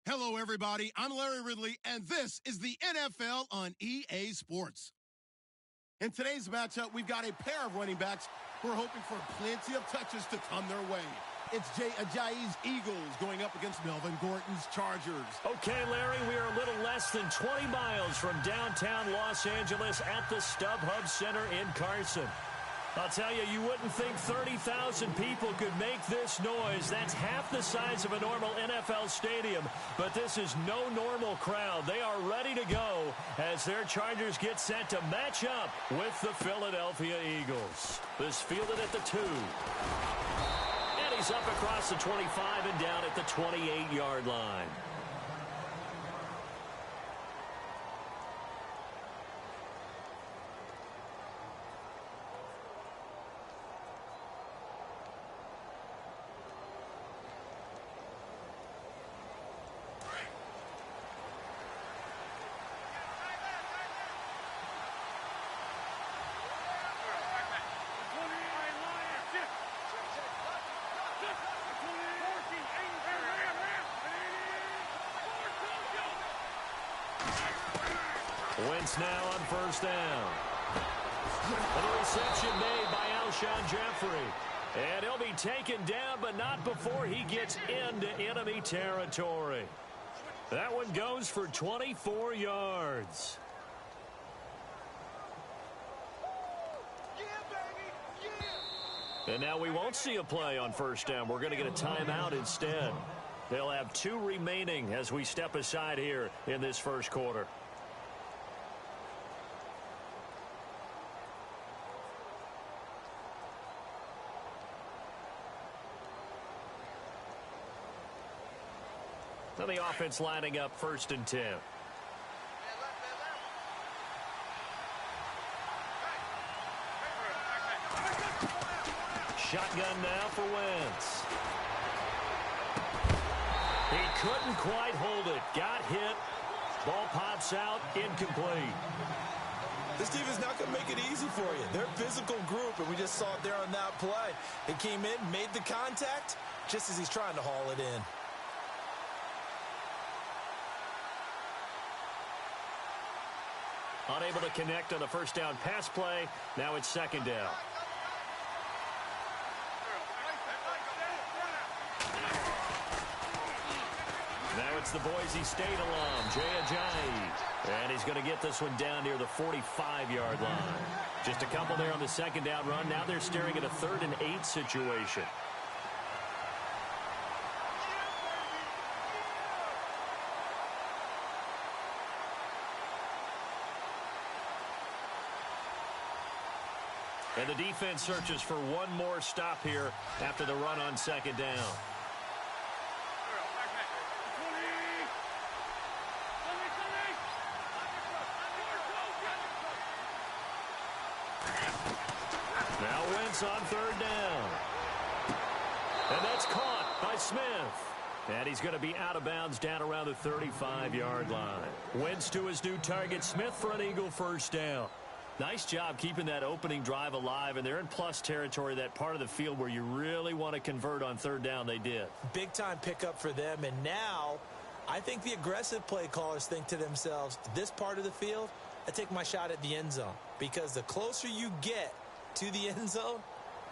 Hello, everybody. I'm Larry Ridley, and this is the NFL on EA Sports. In today's matchup, we've got a pair of running backs who are hoping for plenty of touches to come their way. It's Jay Ajayi's Eagles going up against Melvin Gordon's Chargers. Okay, Larry, we are a little less than 20 miles from downtown Los Angeles at the StubHub Center in Carson. I'll tell you, you wouldn't think 30,000 people could make this noise. That's half the size of a normal NFL stadium. But this is no normal crowd. They are ready to go as their Chargers get set to match up with the Philadelphia Eagles. This fielded at the 2. And he's up across the 25 and down at the 28-yard line. Wentz now on first down. And the reception made by Alshon Jeffrey. And he'll be taken down, but not before he gets into enemy territory. That one goes for 24 yards. And now we won't see a play on first down. We're going to get a timeout instead. They'll have 2 remaining as we step aside here in this first quarter. Now the offense lining up 1st and 10. Shotgun now for Wentz. He couldn't quite hold it. Got hit. Ball pops out. Incomplete. This team is not going to make it easy for you. They're a physical group, and we just saw it there on that play. He came in, made the contact, just as he's trying to haul it in. Unable to connect on the first down pass play. Now it's 2nd down. Now it's the Boise State alum, Jay Ajayi. And he's going to get this one down near the 45-yard line. Just a couple there on the 2nd down run. Now they're staring at a 3rd and 8 situation. And the defense searches for one more stop here after the run on 2nd down. Now Wentz on 3rd down. And that's caught by Smith. And he's going to be out of bounds down around the 35-yard line. Wentz to his new target, Smith, for an Eagle 1st down. Nice job keeping that opening drive alive, and they're in plus territory, that part of the field where you really want to convert on 3rd down. They did. Big-time pickup for them, and now I think the aggressive play callers think to themselves, this part of the field, I take my shot at the end zone, because the closer you get to the end zone,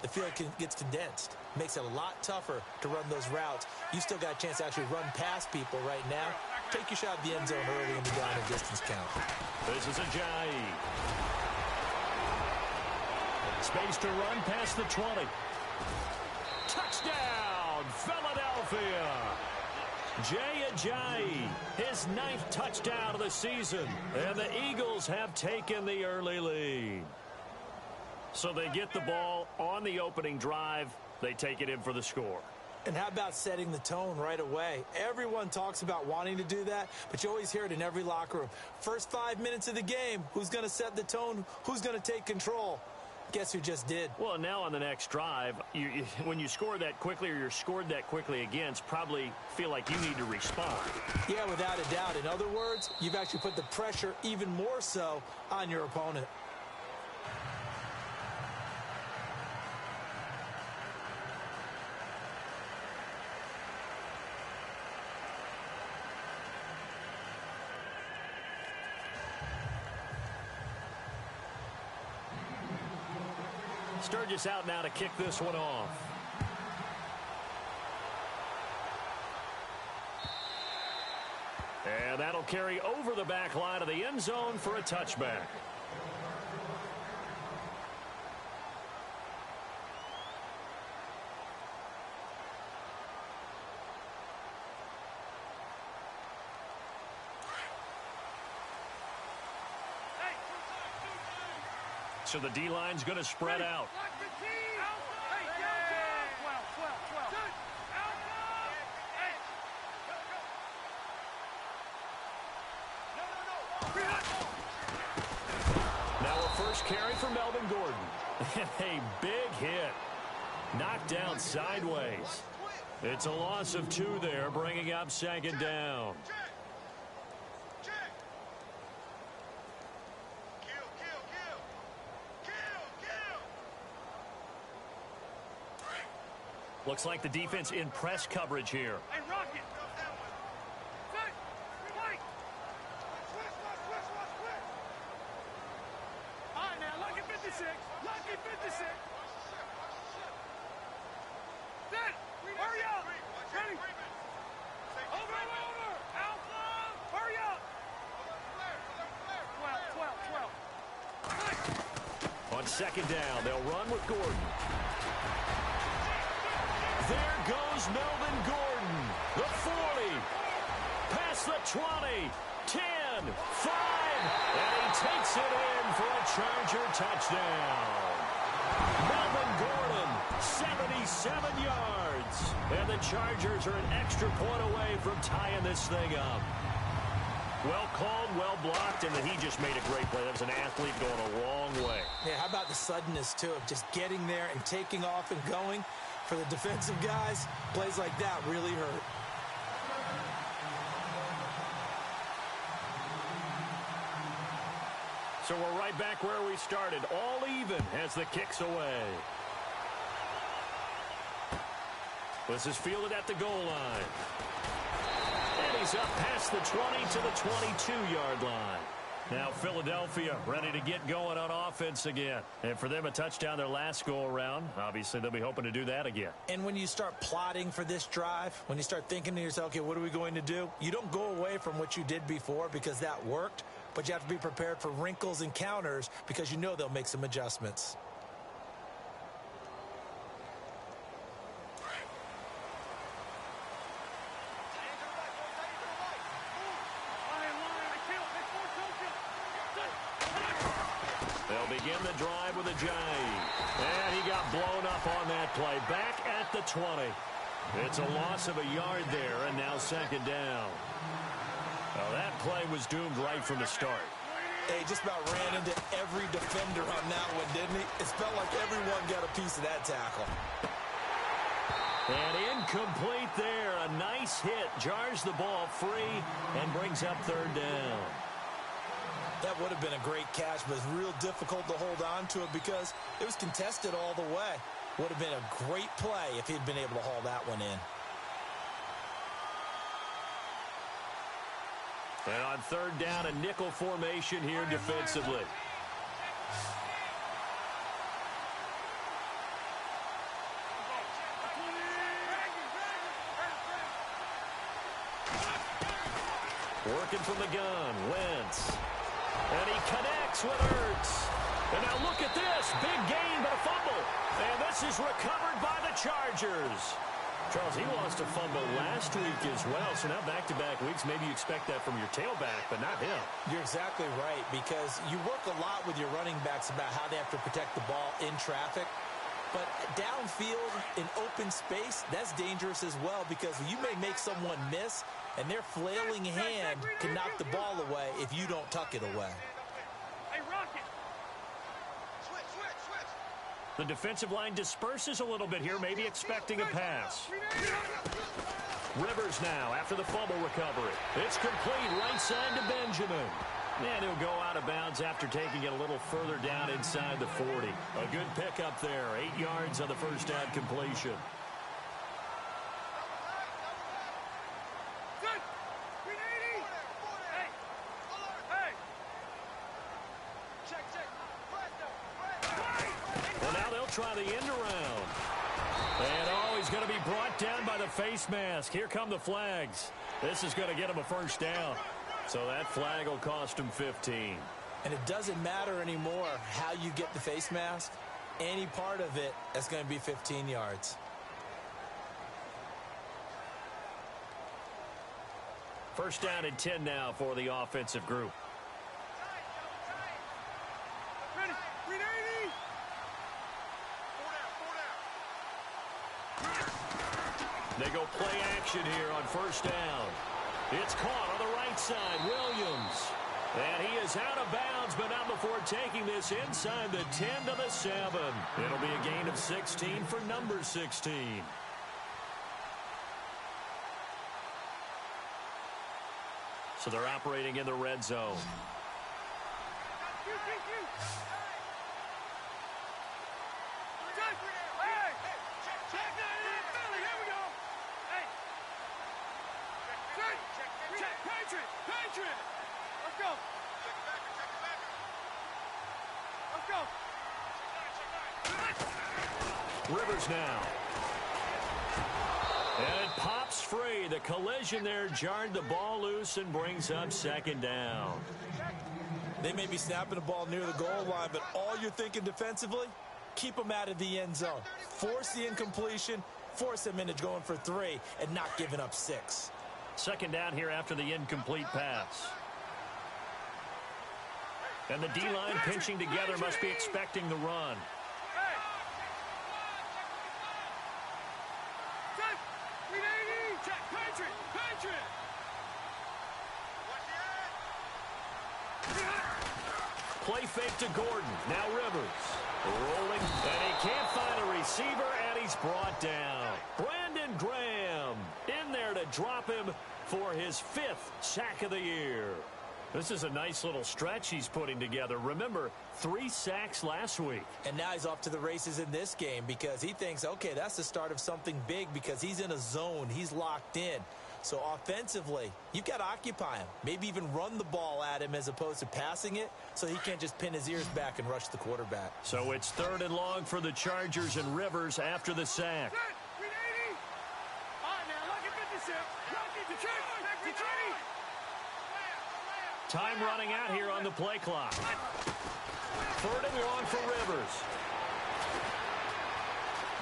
the field gets condensed. Makes it a lot tougher to run those routes. You still got a chance to actually run past people right now. Take your shot at the end zone early in the down and distance count. This is Ajayi. Space to run past the 20. Touchdown, Philadelphia. Jay Ajayi, his 9th touchdown of the season. And the Eagles have taken the early lead. So they get the ball on the opening drive. They take it in for the score. And how about setting the tone right away? Everyone talks about wanting to do that, but you always hear it in every locker room. First 5 minutes of the game, who's going to set the tone? Who's going to take control? Guess who just did? Well, now on the next drive, when you score that quickly or you're scored that quickly against, probably feel like you need to respond. Yeah, without a doubt. In other words, you've actually put the pressure even more so on your opponent. Sturgis out now to kick this one off. And that'll carry over the back line of the end zone for a touchback. So the D-line's going to spread out. Now a first carry for Melvin Gordon. And a big hit. Knocked down sideways. It's a loss of 2 there, bringing up second down. Looks like the defense in press coverage here. Hey, Rocket! All right, now, lucky 56. Lucky 56. Set! Hurry up! Ready? Over! Alpha! Hurry up! 12. On second down, they'll run with Gordon. There goes Melvin Gordon. The 40. Past the 20. 10. 5. And he takes it in for a Charger touchdown. Melvin Gordon, 77 yards. And the Chargers are an extra point away from tying this thing up. Well called, well blocked, and he just made a great play. That was an athlete going a long way. Yeah, how about the suddenness, too, of just getting there and taking off and going? For the defensive guys, plays like that really hurt. So we're right back where we started, all even as the kick's away. This is fielded at the goal line. And he's up past the 20 to the 22-yard line. Now Philadelphia ready to get going on offense again. And for them, a touchdown their last go-around. Obviously, they'll be hoping to do that again. And when you start plotting for this drive, when you start thinking to yourself, okay, what are we going to do? You don't go away from what you did before because that worked, but you have to be prepared for wrinkles and counters because you know they'll make some adjustments. Begin the drive with a jive. And he got blown up on that play. Back at the 20. It's a loss of a yard there, and now second down. Well, that play was doomed right from the start. He just about ran into every defender on that one, didn't he? It felt like everyone got a piece of that tackle. And incomplete there. A nice hit. Jars the ball free and brings up third down. That would have been a great catch, but it's real difficult to hold on to it because it was contested all the way. Would have been a great play if he'd been able to haul that one in. And on third down, a nickel formation here defensively. Working from the gun, Wentz. And he connects with Ertz. And now look at this. Big gain, but a fumble. And this is recovered by the Chargers. Charles, he lost a fumble last week as well. So now back-to-back weeks, maybe you expect that from your tailback, but not him. You're exactly right, because you work a lot with your running backs about how they have to protect the ball in traffic. But downfield, in open space, that's dangerous as well, because you may make someone miss, and their flailing hand can knock the ball away if you don't tuck it away. Hey, Rocket! The defensive line disperses a little bit here, maybe expecting a pass. Rivers now after the fumble recovery. It's complete right side to Benjamin. And he'll go out of bounds after taking it a little further down inside the 40. A good pickup there. 8 yards on the first down completion. Good! 380! Hey! Well, now they'll try the end around. And, oh, he's going to be brought down by the face mask. Here come the flags. This is going to get him a first down. So that flag will cost him 15. And it doesn't matter anymore how you get the face mask. Any part of it is going to be 15 yards. First down and 10 now for the offensive group. Ready. 380. They go play action here on first down. It's caught on the right side. Williams. And he is out of bounds, but not before taking this inside the 10 to the 7. It'll be a gain of 16 for number 16. So they're operating in the red zone. Let's go. Rivers now. And it pops free. The collision there jarred the ball loose and brings up second down. They may be snapping the ball near the goal line, but all you're thinking defensively, keep them out of the end zone. Force the incompletion, force them into going for 3, and not giving up 6. Second down here after the incomplete pass. And the D-line pinching together must be expecting the run. Play fake to Gordon. Now Rivers. Rolling. And he can't find a receiver, and he's brought down. Brandon Graham in there to drop him for his 5th sack of the year. This is a nice little stretch he's putting together. Remember, 3 sacks last week. And now he's off to the races in this game because he thinks, okay, that's the start of something big because he's in a zone. He's locked in. So offensively, you've got to occupy him. Maybe even run the ball at him as opposed to passing it so he can't just pin his ears back and rush the quarterback. So it's 3rd and long for the Chargers and Rivers after the sack. Time running out here on the play clock. 3rd and long for Rivers.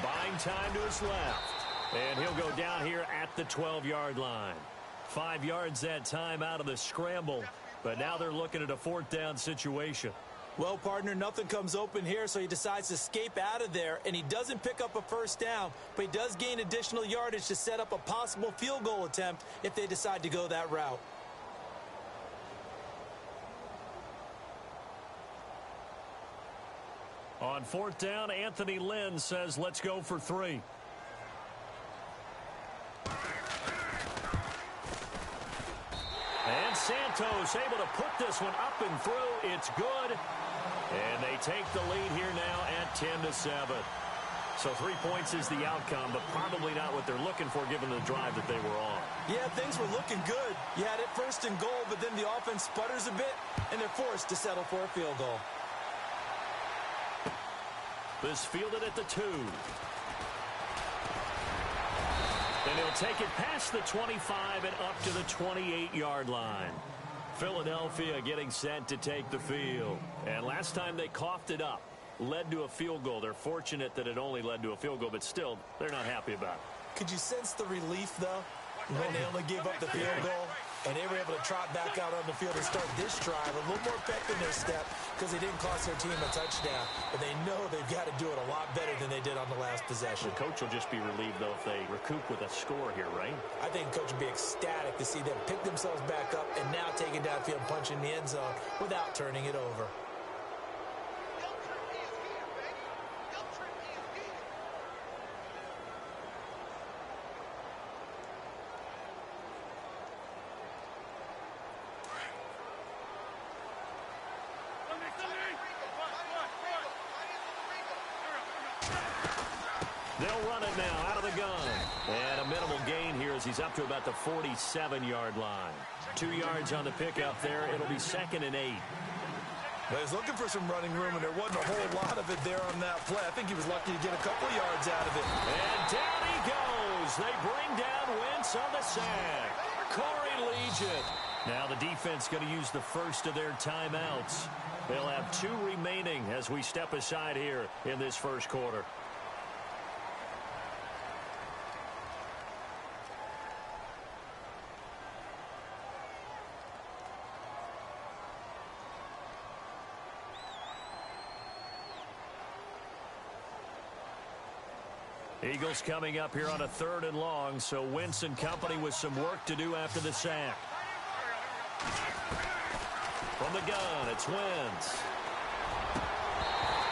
Buying time to his left. And he'll go down here at the 12-yard line. 5 yards that time out of the scramble. But now they're looking at a 4th down situation. Well, partner, nothing comes open here, so he decides to escape out of there. And he doesn't pick up a first down, but he does gain additional yardage to set up a possible field goal attempt if they decide to go that route. On 4th down, Anthony Lynn says, let's go for 3. And Santos able to put this one up and through. It's good. And they take the lead here now at 10 to 7. So 3 points is the outcome, but probably not what they're looking for given the drive that they were on. Yeah, things were looking good. You had it 1st and goal, but then the offense sputters a bit, and they're forced to settle for a field goal. This fielded at the 2. And he'll take it past the 25 and up to the 28-yard line. Philadelphia getting set to take the field. And last time they coughed it up, led to a field goal. They're fortunate that it only led to a field goal, but still, they're not happy about it. Could you sense the relief, though, when they only gave up the field goal? And they were able to trot back out on the field and start this drive a little more pep in their step because they didn't cost their team a touchdown. But they know they've got to do it a lot better than they did on the last possession. The coach will just be relieved, though, if they recoup with a score here, right? I think coach would be ecstatic to see them pick themselves back up and now take it downfield and punch in the end zone without turning it over. They'll run it now out of the gun. And a minimal gain here as he's up to about the 47-yard line. 2 yards on the pickup there. It'll be 2nd and 8. Well, he was looking for some running room, and there wasn't a whole lot of it there on that play. I think he was lucky to get a couple yards out of it. And down he goes. They bring down Wentz on the sack. Corey Legion. Now the defense going to use the first of their timeouts. They'll have 2 remaining as we step aside here in this first quarter. Eagles coming up here on a 3rd and long, so Wentz and company with some work to do after the sack. From the gun, it's Wentz.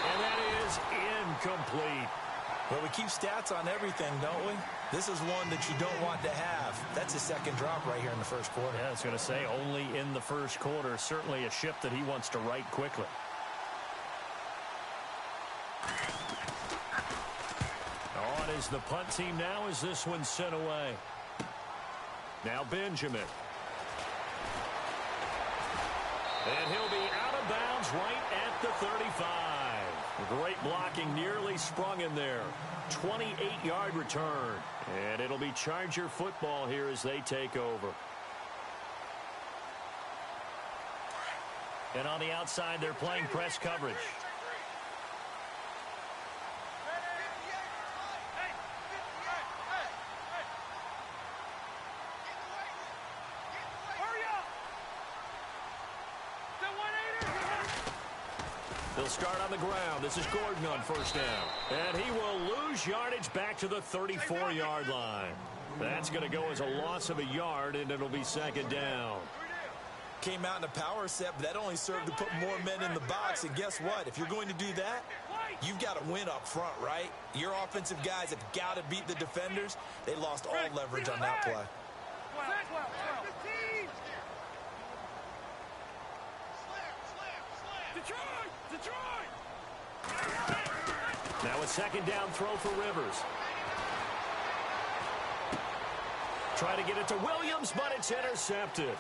And that is incomplete. Well, we keep stats on everything, don't we? This is one that you don't want to have. That's a second drop right here in the first quarter. Yeah, I was going to say only in the first quarter. Certainly a ship that he wants to right quickly. On is the punt team now as this one's sent away. Now Benjamin. And he'll be out of bounds right at the 35. Great blocking, nearly sprung in there. 28-yard return. And it'll be Charger football here as they take over. And on the outside, they're playing press coverage. They'll start on the ground. This is Gordon on first down. And he will lose yardage back to the 34-yard line. That's going to go as a loss of a yard, and it'll be second down. Came out in a power set, but that only served to put more men in the box. And guess what? If you're going to do that, you've got to win up front, right? Your offensive guys have got to beat the defenders. They lost all leverage on that play. Now a second down throw for Rivers. Try to get it to Williams, but it's intercepted.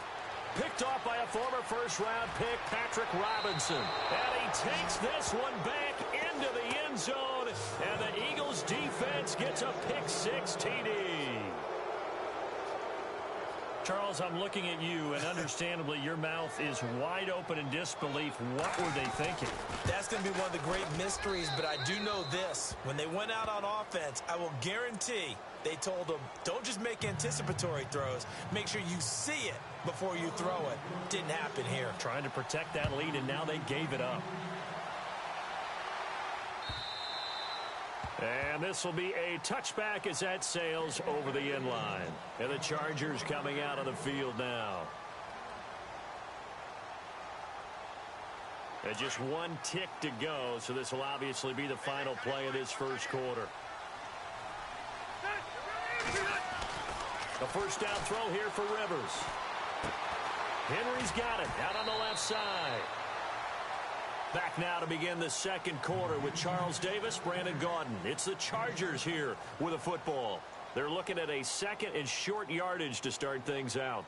Picked off by a former first-round pick, Patrick Robinson. And he takes this one back into the end zone, and the Eagles defense gets a pick-6 TD. Charles, I'm looking at you, and understandably, your mouth is wide open in disbelief. What were they thinking? That's going to be one of the great mysteries, but I do know this. When they went out on offense, I will guarantee they told them, don't just make anticipatory throws. Make sure you see it before you throw it. Didn't happen here. Trying to protect that lead, and now they gave it up. And this will be a touchback as that sails over the end line. And the Chargers coming out of the field now. And just one tick to go, so this will obviously be the final play of this first quarter. A first down throw here for Rivers. Henry's got it out on the left side. Back now to begin the second quarter with Charles Davis, Brandon Gaudin. It's the Chargers here with a football. They're looking at a second and short yardage to start things out.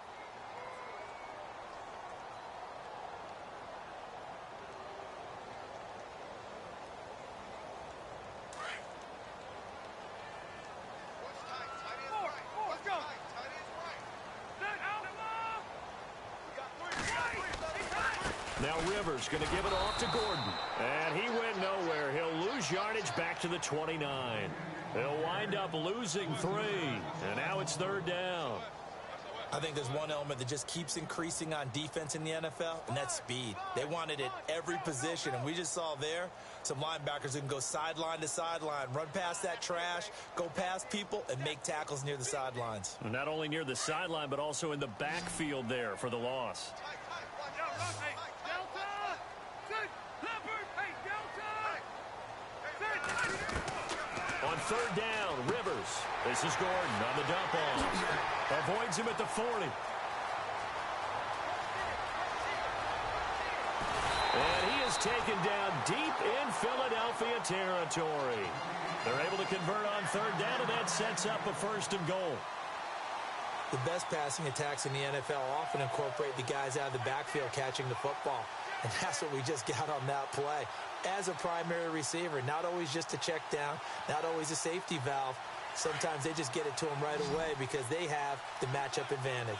Now Rivers going to give it off to Gordon. And he went nowhere. He'll lose yardage back to the 29. They'll wind up losing 3. And now it's third down. I think there's one element that just keeps increasing on defense in the NFL, and that's speed. They want it at every position, and we just saw there some linebackers who can go sideline to sideline, run past that trash, go past people, and make tackles near the sidelines. Not only near the sideline, but also in the backfield there for the loss. On third down, Rivers. This is Gordon on the dump off. Avoids him at the 40. And he is taken down deep in Philadelphia territory. They're able to convert on third down, and that sets up a 1st and goal. The best passing attacks in the NFL often incorporate the guys out of the backfield catching the football. And that's what we just got on that play. As a primary receiver, not always just a check down, not always a safety valve. Sometimes they just get it to them right away because they have the matchup advantage.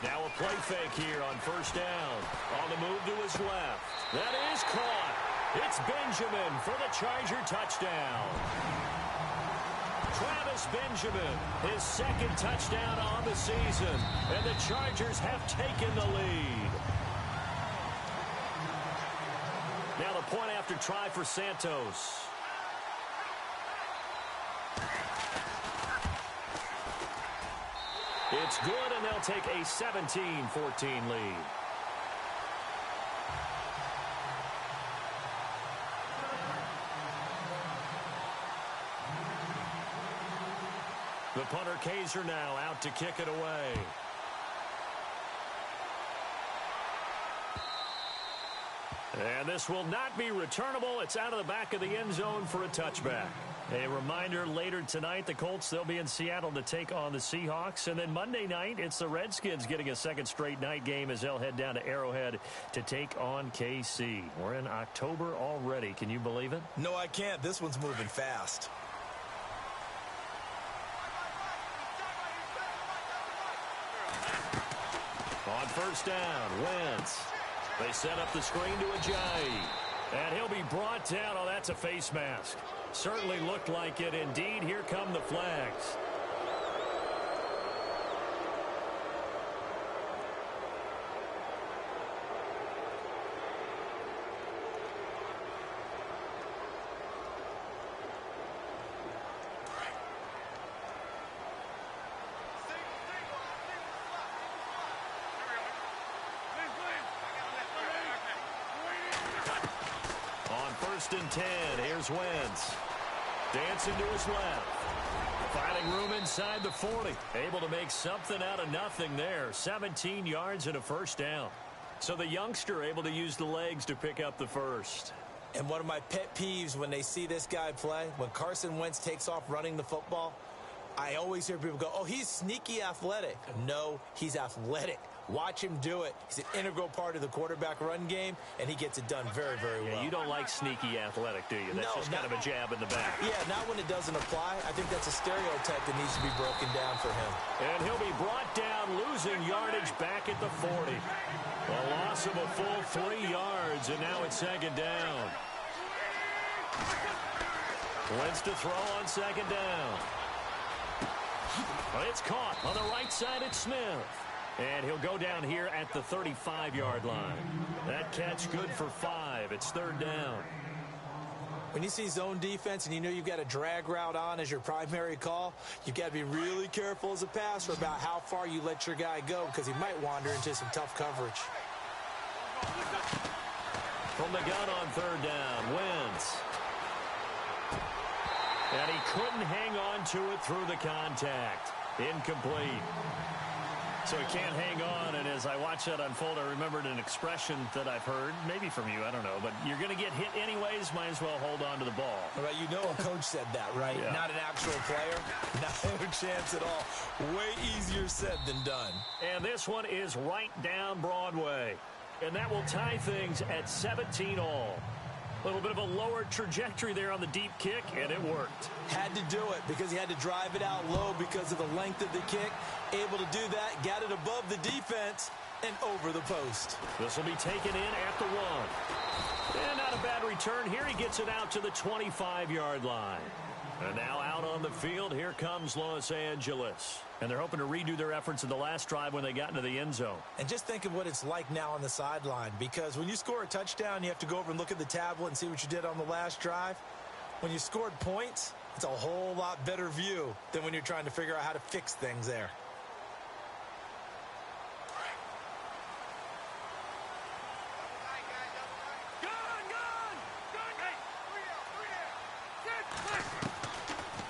Now a play fake here on first down. On the move to his left. That is caught. It's Benjamin for the Charger touchdown. Travis Benjamin, his second touchdown on the season. And the Chargers have taken the lead. Now the point after try for Santos. It's good, and they'll take a 17-14 lead. The punter Kaiser now out to kick it away. And this will not be returnable. It's out of the back of the end zone for a touchback. A reminder, later tonight, the Colts, they'll be in Seattle to take on the Seahawks. And then Monday night, it's the Redskins getting a second straight night game as they'll head down to Arrowhead to take on KC. We're in October already. Can you believe it? No, I can't. This one's moving fast. On first down, Wentz. They set up the screen to Ajayi. And he'll be brought down. Oh, that's a face mask. Certainly looked like it. Indeed, here come the flags. First and 10. Here's Wentz. Dancing to his left. Finding room inside the 40. Able to make something out of nothing there. 17 yards and a first down. So the youngster able to use the legs to pick up the first. And one of my pet peeves when they see this guy play, when Carson Wentz takes off running the football, I always hear people go, oh, he's sneaky athletic. No, he's athletic. Watch him do it. He's an integral part of the quarterback run game, and he gets it done very, very well. Yeah, you don't like sneaky athletic, do you? That's just kind of a jab in the back. Yeah, not when it doesn't apply. I think that's a stereotype that needs to be broken down for him. And he'll be brought down, losing yardage back at the 40. A loss of a full 3 yards, and now it's second down. Wentz to throw on second down. It's caught on the right side at Smith. And he'll go down here at the 35-yard line. That catch good for 5. It's third down. When you see zone defense and you know you've got a drag route on as your primary call, you've got to be really careful as a passer about how far you let your guy go because he might wander into some tough coverage. From the gun on third down, Wentz. And he couldn't hang on to it through the contact. Incomplete. So he can't hang on, and as I watch that unfold, I remembered an expression that I've heard, maybe from you, I don't know, but you're going to get hit anyways, might as well hold on to the ball. Right, you know a coach said that, right? Yeah. Not an actual player? No chance at all. Way easier said than done. And this one is right down Broadway, and that will tie things at 17 all. A little bit of a lower trajectory there on the deep kick, and it worked. Had to do it because he had to drive it out low because of the length of the kick. Able to do that, got it above the defense, and over the post. This will be taken in at the 1. And not a bad return. Here he gets it out to the 25-yard line. And now out on the field, here comes Los Angeles. And they're hoping to redo their efforts in the last drive when they got into the end zone. And just think of what it's like now on the sideline, because when you score a touchdown, you have to go over and look at the tablet and see what you did on the last drive. When you scored points, it's a whole lot better view than when you're trying to figure out how to fix things there.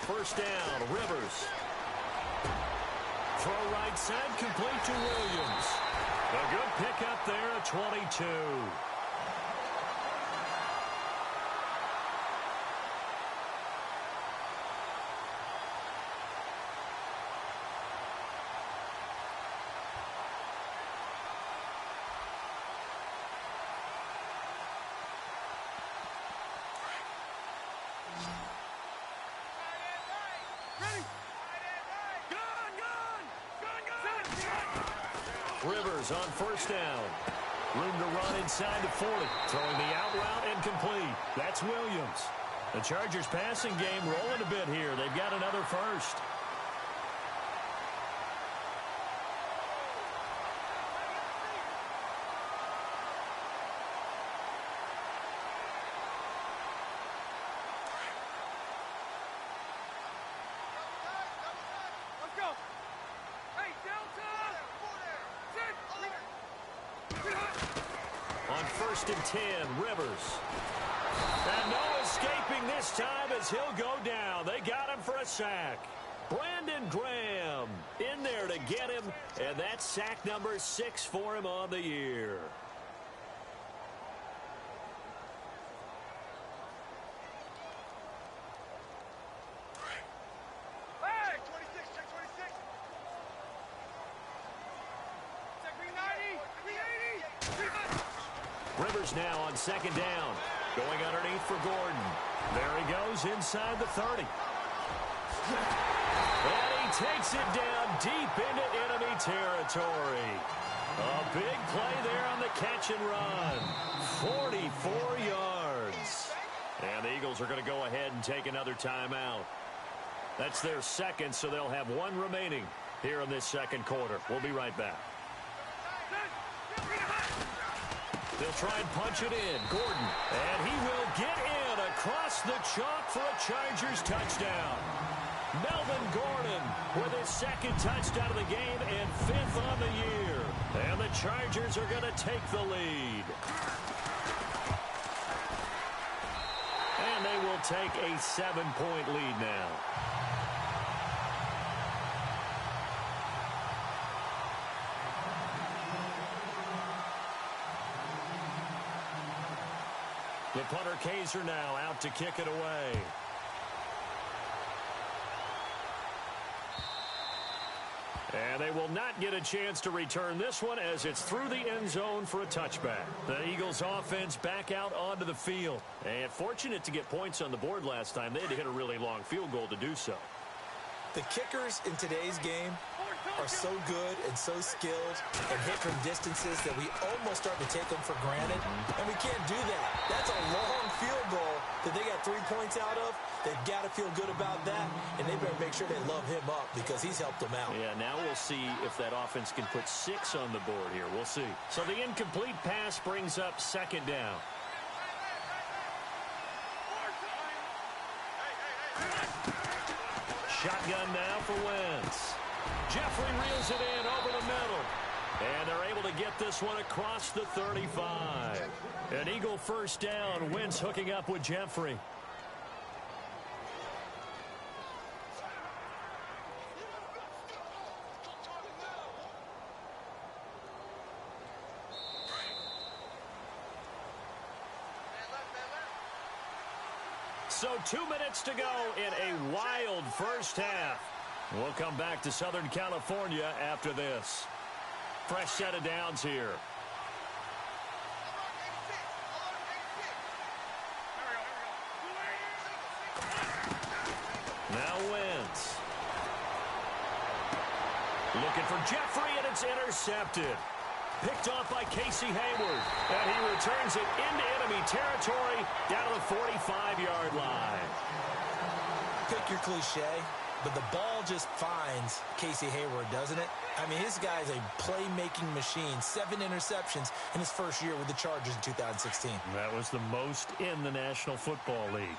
First down, Rivers. Throw right side, complete to Williams. A good pickup there at 22. Rivers on first down. Room to run inside the 40. Throwing the out route and complete. That's Williams. The Chargers passing game rolling a bit here. They've got another first. On first and 10, Rivers. And no escaping this time as he'll go down. They got him for a sack. Brandon Graham in there to get him, and that's sack number 6 for him on the year. Rivers now on second down. Going underneath for Gordon. There he goes inside the 30. And he takes it down deep into enemy territory. A big play there on the catch and run. 44 yards. And the Eagles are going to go ahead and take another timeout. That's their second, so they'll have one remaining here in this second quarter. We'll be right back. They'll try and punch it in. Gordon. And he will get in across the chalk for a Chargers touchdown. Melvin Gordon with his second touchdown of the game and 5th on the year. And the Chargers are going to take the lead. And they will take a 7-point lead now. The punter Kaiser now out to kick it away. And they will not get a chance to return this one as it's through the end zone for a touchback. The Eagles offense back out onto the field. And fortunate to get points on the board last time. They had to hit a really long field goal to do so. The kickers in today's game are so good and so skilled and hit from distances that we almost start to take them for granted, and we can't do that. That's a long field goal that they got 3 points out of. They've got to feel good about that, and they better make sure they love him up because he's helped them out. Yeah, now we'll see if that offense can put 6 on the board here. We'll see. So the incomplete pass brings up second down. Shotgun now for Wentz. Jeffrey reels it in over the middle. And they're able to get this one across the 35. An Eagle first down. Wentz hooking up with Jeffrey. So 2 minutes to go in a wild first half. We'll come back to Southern California after this. Fresh set of downs here. Now Wentz. Looking for Jeffrey, and it's intercepted. Picked off by Casey Hayward. And he returns it into enemy territory down to the 45-yard line. Pick your cliche, but the ball just finds Casey Hayward, doesn't it? I mean, his guy is a playmaking machine. 7 interceptions in his first year with the Chargers in 2016. That was the most in the National Football League.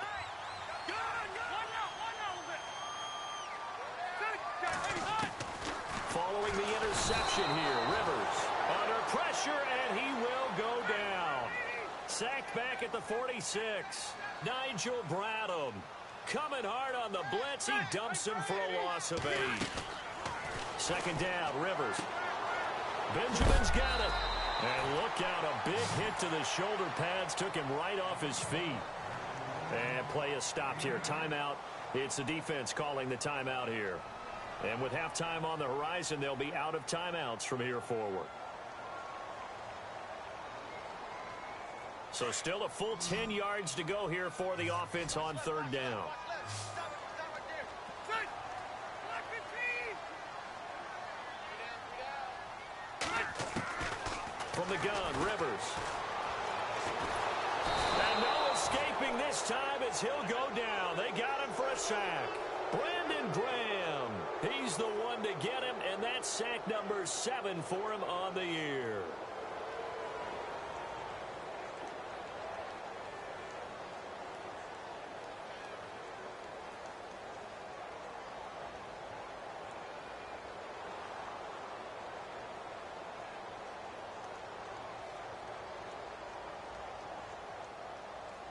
Following the interception here, Rivers under pressure, and he will go down. Sacked back at the 46. Nigel Bradham coming hard on the blitz. He dumps him for a loss of 8. Second down, Rivers. Benjamin's got it. And look out, a big hit to the shoulder pads took him right off his feet. And play is stopped here. Timeout. It's the defense calling the timeout here. And with halftime on the horizon, they'll be out of timeouts from here forward. So still a full 10 yards to go here for the offense on third down. From the gun, Rivers. And no escaping this time as he'll go down. They got him for a sack. Brandon Graham. He's the one to get him, and that's sack number 7 for him on the year.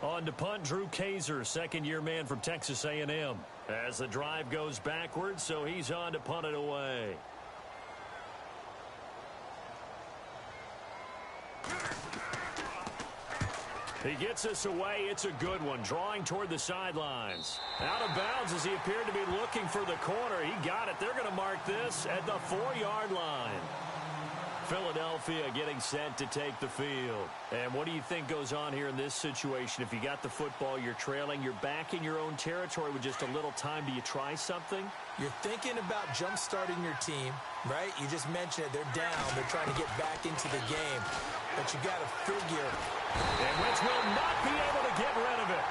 On to punt, Drew Kaiser, second-year man from Texas A&M. As the drive goes backwards, so he's on to punt it away. He gets us away. It's a good one. Drawing toward the sidelines. Out of bounds as he appeared to be looking for the corner. He got it. They're going to mark this at the 4-yard line. Philadelphia getting set to take the field. And what do you think goes on here in this situation? If you got the football, you're trailing, you're back in your own territory with just a little time. Do you try something? You're thinking about jump-starting your team, right? You just mentioned it. They're down. They're trying to get back into the game. But you got to figure. And Wentz will not be able to get rid of it.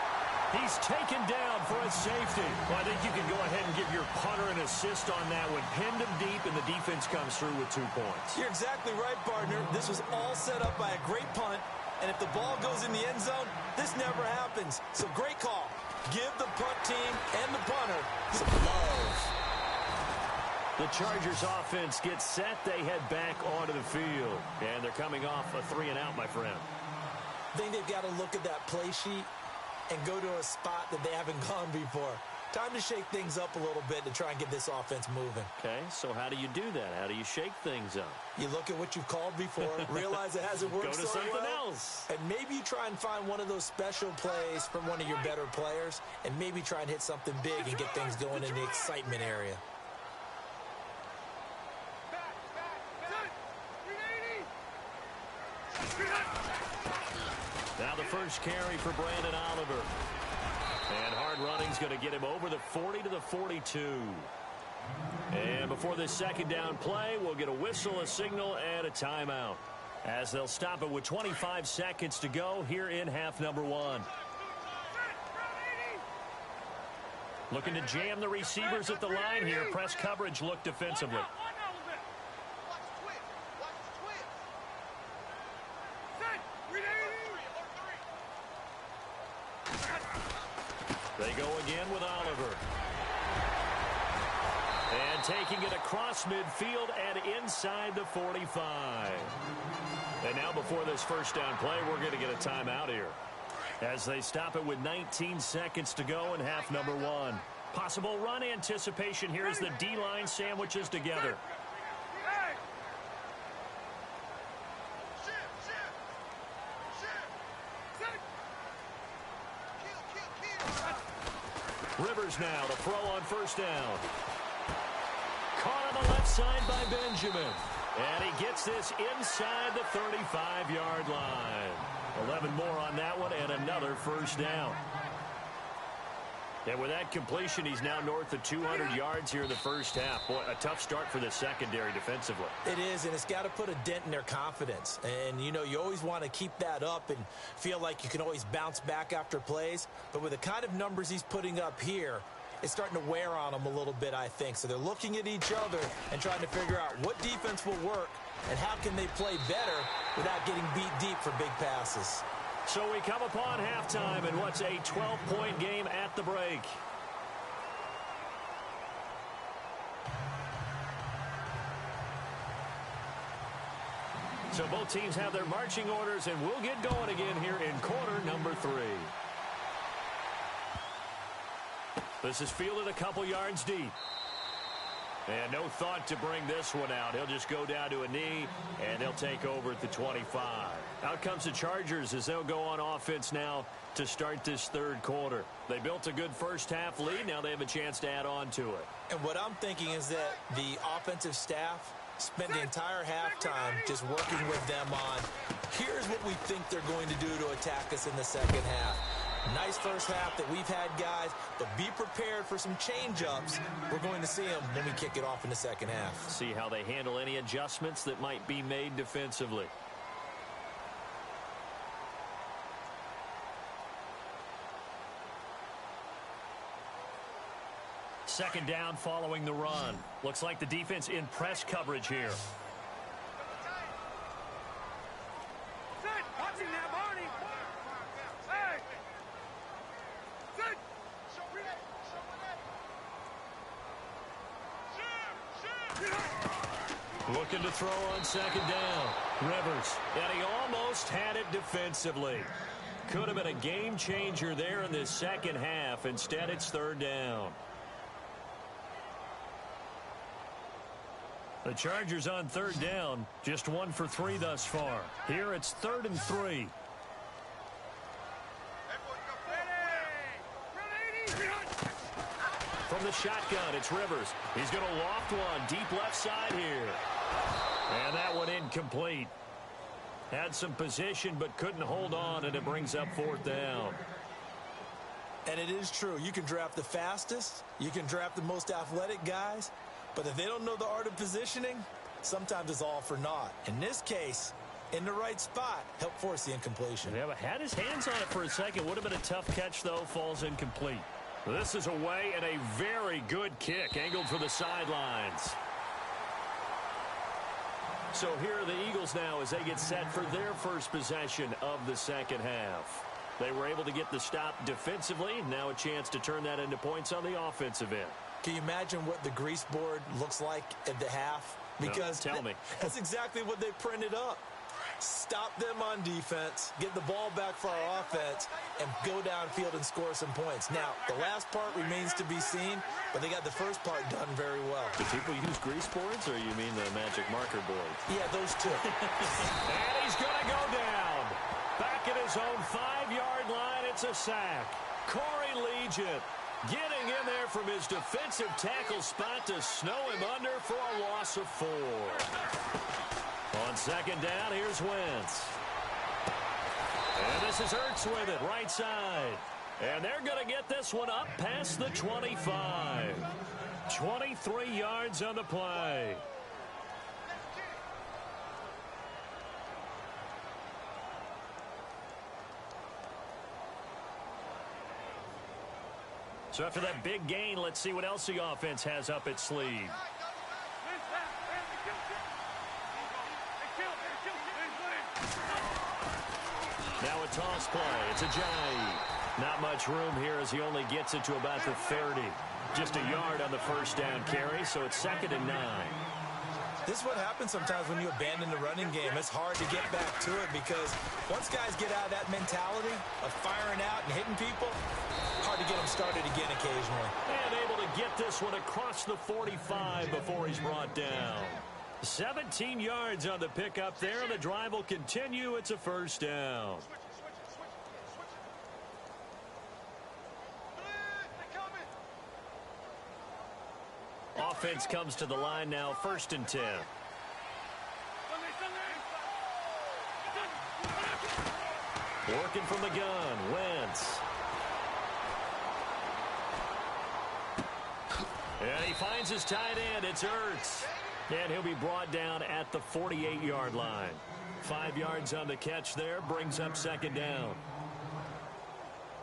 He's taken down for a safety. Well, I think you can go ahead and give your punter an assist on that one. Pinned him deep, and the defense comes through with 2 points. You're exactly right, partner. This was all set up by a great punt, and if the ball goes in the end zone, this never happens. So great call. Give the punt team and the punter some love. The Chargers offense gets set. They head back onto the field, and they're coming off a 3-and-out, my friend. I think they've got to look at that play sheet and go to a spot that they haven't gone before. Time to shake things up a little bit to try and get this offense moving. Okay, so how do you do that? How do you shake things up? You look at what you've called before, realize it hasn't worked so something well, else. And maybe you try and find one of those special plays from one of your better players, and maybe try and hit something big and get things going in the excitement area. Now the first carry for Brandon Oliver. And hard running's going to get him over the 40 to the 42. And before this second down play, we'll get a whistle, a signal, and a timeout. As they'll stop it with 25 seconds to go here in half number 1. Looking to jam the receivers at the line here. Press coverage look defensively. They go again with Oliver. And taking it across midfield and inside the 45. And now before this first down play, we're going to get a timeout here. As they stop it with 19 seconds to go in half number 1. Possible run anticipation here as the D-line sandwiches together. Rivers now to throw on first down. Caught on the left side by Benjamin. And he gets this inside the 35-yard line. 11 more on that one and another first down. And with that completion, he's now north of 200 yards here in the first half. Boy, a tough start for the secondary defensively. It is, and it's got to put a dent in their confidence. And, you know, you always want to keep that up and feel like you can always bounce back after plays. But with the kind of numbers he's putting up here, it's starting to wear on them a little bit, I think. So they're looking at each other and trying to figure out what defense will work and how can they play better without getting beat deep for big passes. So we come upon halftime in what's a 12-point game at the break. So both teams have their marching orders, and we'll get going again here in quarter number 3. This is fielded a couple yards deep. And no thought to bring this one out. He'll just go down to a knee, and they'll take over at the 25. Out comes the Chargers as they'll go on offense now to start this third quarter. They built a good first-half lead. Now they have a chance to add on to it. And what I'm thinking is that the offensive staff spent the entire halftime just working with them on, here's what we think they're going to do to attack us in the second half. Nice first half that we've had, guys, but be prepared for some change-ups. We're going to see them when we kick it off in the second half. See how they handle any adjustments that might be made defensively. Second down following the run. Looks like the defense in press coverage here. Looking to throw on second down. Rivers, and he almost had it defensively. Could have been a game changer there in this second half. Instead, it's third down. The Chargers on third down, just 1 for 3 thus far. Here it's 3rd and 3. From the shotgun, it's Rivers. He's going to loft one deep left side here. And that one incomplete. Had some position but couldn't hold on, and it brings up 4th down. And it is true. You can draft the fastest. You can draft the most athletic guys. But if they don't know the art of positioning, sometimes it's all for naught. In this case, in the right spot, help force the incompletion. Yeah, but had his hands on it for a second. Would have been a tough catch, though. Falls incomplete. This is away and a very good kick, angled for the sidelines. So here are the Eagles now as they get set for their first possession of the second half. They were able to get the stop defensively. Now a chance to turn that into points on the offensive end. Can you imagine what the grease board looks like at the half? Because no, tell me. That's exactly what they printed up. Stop them on defense, get the ball back for our offense, and go downfield and score some points. Now, the last part remains to be seen, but they got the first part done very well. Do people use grease boards, or you mean the magic marker board? Yeah, those two. And he's going to go down. Back at his own 5-yard line, it's a sack. Corey Legion getting in there from his defensive tackle spot to snow him under for a loss of 4. On second down, here's Wentz. And this is Ertz with it, right side. And they're going to get this one up past the 25. 23 yards on the play. So after that big gain, let's see what else the offense has up its sleeve. Now a toss play. It's Ajayi. Not much room here as he only gets it to about the 30. Just a yard on the first down carry, so it's 2nd and 9. This is what happens sometimes when you abandon the running game. It's hard to get back to it because once guys get out of that mentality of firing out and hitting people, hard to get them started again occasionally. And able to get this one across the 45 before he's brought down. 17 yards on the pickup there. The drive will continue. It's a first down. Offense comes to the line now, 1st and 10. Working from the gun, Wentz. And he finds his tight end. It's Ertz. And he'll be brought down at the 48-yard line. 5 yards on the catch there, brings up 2nd down.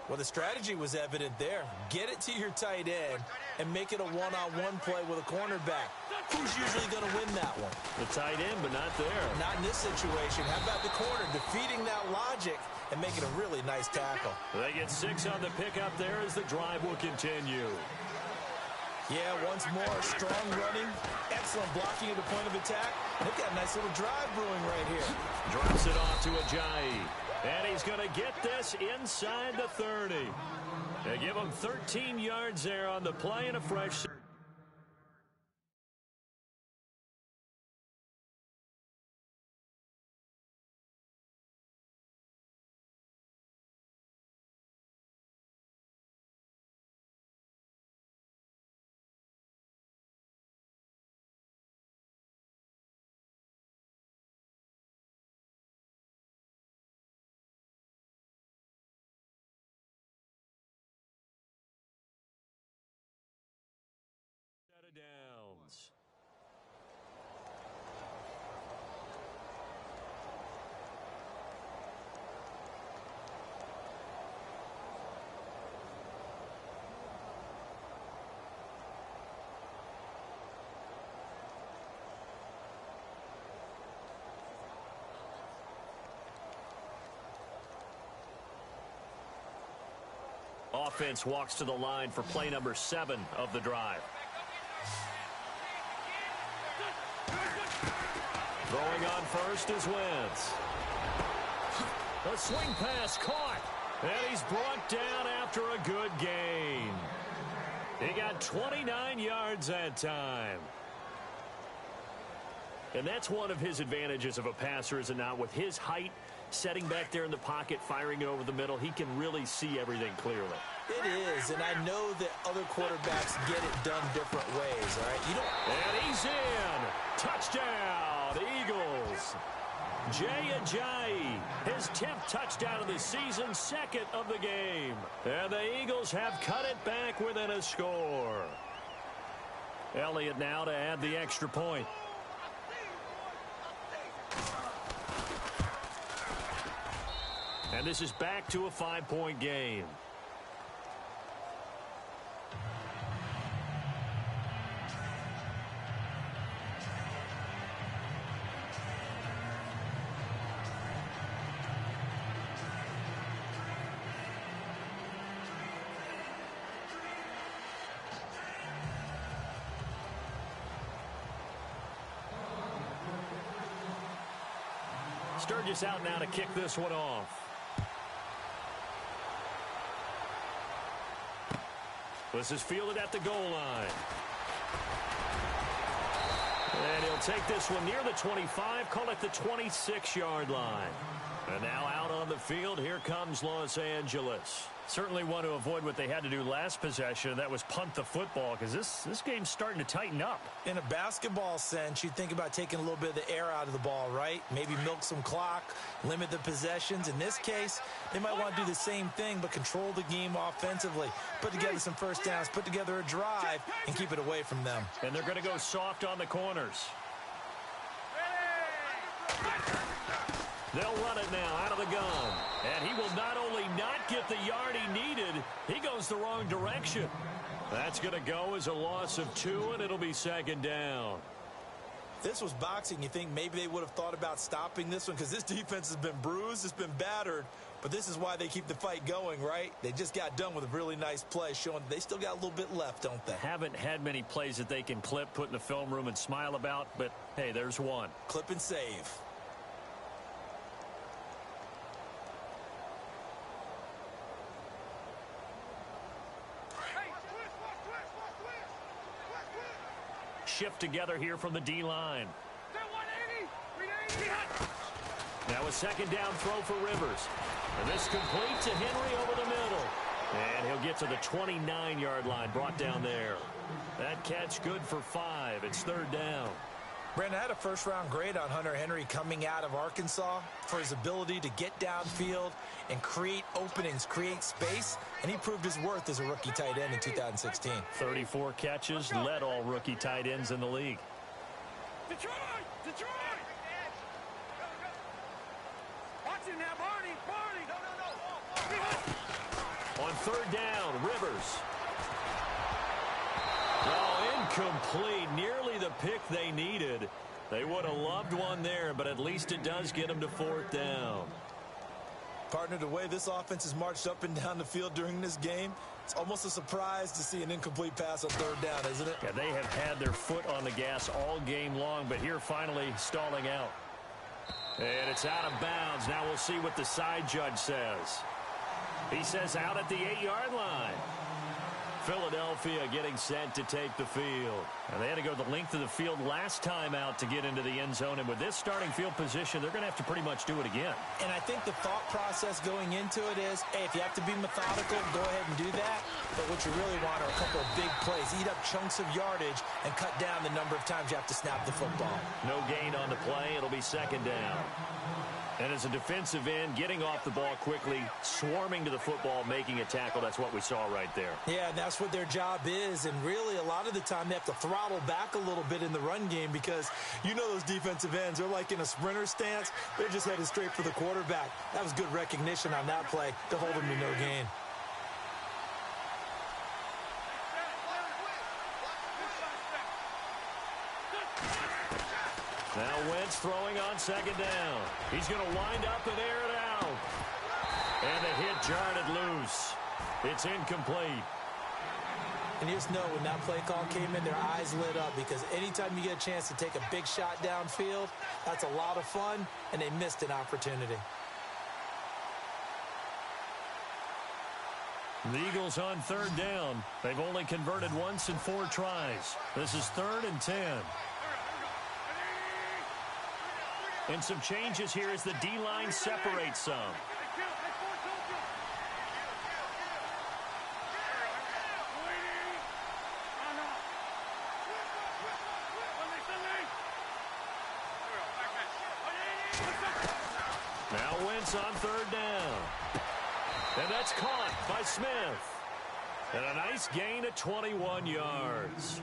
Well, the strategy was evident there. Get it to your tight end and make it a one-on-one play with a cornerback. Who's usually going to win that one? The tight end, but not there. Not in this situation. How about the corner defeating that logic and making a really nice tackle? They get 6 on the pickup there as the drive will continue. Yeah, once more, strong running, excellent blocking at the point of attack. They've got a nice little drive brewing right here. Drops it off to Ajayi. And he's going to get this inside the 30. They give him 13 yards there on the play and a fresh offense walks to the line for play number 7 of the drive. Throwing on first is Wentz. A swing pass caught. And he's brought down after a good gain. He got 29 yards that time. And that's one of his advantages of a passer, is it not? With his height, setting back there in the pocket, firing it over the middle, he can really see everything clearly. It is, and I know that other quarterbacks get it done different ways, all right? And he's in. Touchdown, Eagles. Jay Ajayi, his 10th touchdown of the season, 2nd of the game. And the Eagles have cut it back within a score. Elliott now to add the extra point. And this is back to a 5-point game. Sturgis out now to kick this one off. This is fielded at the goal line. And he'll take this one near the 25, call it the 26-yard line. And now out on the field, here comes Los Angeles. Certainly want to avoid what they had to do last possession, that was punt the football, because this game's starting to tighten up. In a basketball sense, you think about taking a little bit of the air out of the ball, right? Maybe milk some clock, limit the possessions. In this case, they might want to do the same thing, but control the game offensively. Put together some first downs, put together a drive, and keep it away from them. And they're going to go soft on the corners. They'll run it now out of the gun. And he will not only not get the yard he needed, he goes the wrong direction. That's going to go as a loss of 2, and it'll be 2nd down. This was boxing. You think maybe they would have thought about stopping this one, because this defense has been bruised, it's been battered. But this is why they keep the fight going, right? They just got done with a really nice play, showing they still got a little bit left, don't they? Haven't had many plays that they can clip, put in the film room, and smile about, but hey, there's one. Clip and save. Shift together here from the D-line. Now a 2nd down throw for Rivers. And this complete to Henry over the middle. And he'll get to the 29-yard line, brought down there. That catch good for 5. It's 3rd down. Brandon, I had a first-round grade on Hunter Henry coming out of Arkansas for his ability to get downfield and create openings, create space, and he proved his worth as a rookie tight end in 2016. 34 catches, led all rookie tight ends in the league. Detroit! Detroit! Watch it now, Barney! Barney! On 3rd down, Rivers. Oh, incomplete. Nearly the pick they needed. They would have loved one there, but at least it does get them to 4th down. Partner, the way this offense has marched up and down the field during this game, it's almost a surprise to see an incomplete pass on 3rd down, isn't it? Yeah, they have had their foot on the gas all game long, but here finally stalling out. And it's out of bounds. Now we'll see what the side judge says. He says out at the 8-yard line. Philadelphia getting set to take the field. And they had to go the length of the field last time out to get into the end zone. And with this starting field position, they're going to have to pretty much do it again. And I think the thought process going into it is, hey, if you have to be methodical, go ahead and do that. But what you really want are a couple of big plays. Eat up chunks of yardage and cut down the number of times you have to snap the football. No gain on the play. It'll be 2nd down. And as a defensive end, getting off the ball quickly, swarming to the football, making a tackle, that's what we saw right there. Yeah, and that's what their job is. And really, a lot of the time, they have to throttle back a little bit in the run game because you know those defensive ends, they're like in a sprinter stance. They're just headed straight for the quarterback. That was good recognition on that play to hold them to no gain. Now Wentz throwing on 2nd down. He's going to wind up and air it out. And the hit jarred it loose. It's incomplete. And you just know when that play call came in, their eyes lit up, because anytime you get a chance to take a big shot downfield, that's a lot of fun, and they missed an opportunity. The Eagles on third down. They've only converted once in 4 tries. This is 3rd and 10. And some changes here as the D-line separates some. Now Wentz on third down. And that's caught by Smith. And a nice gain of 21 yards.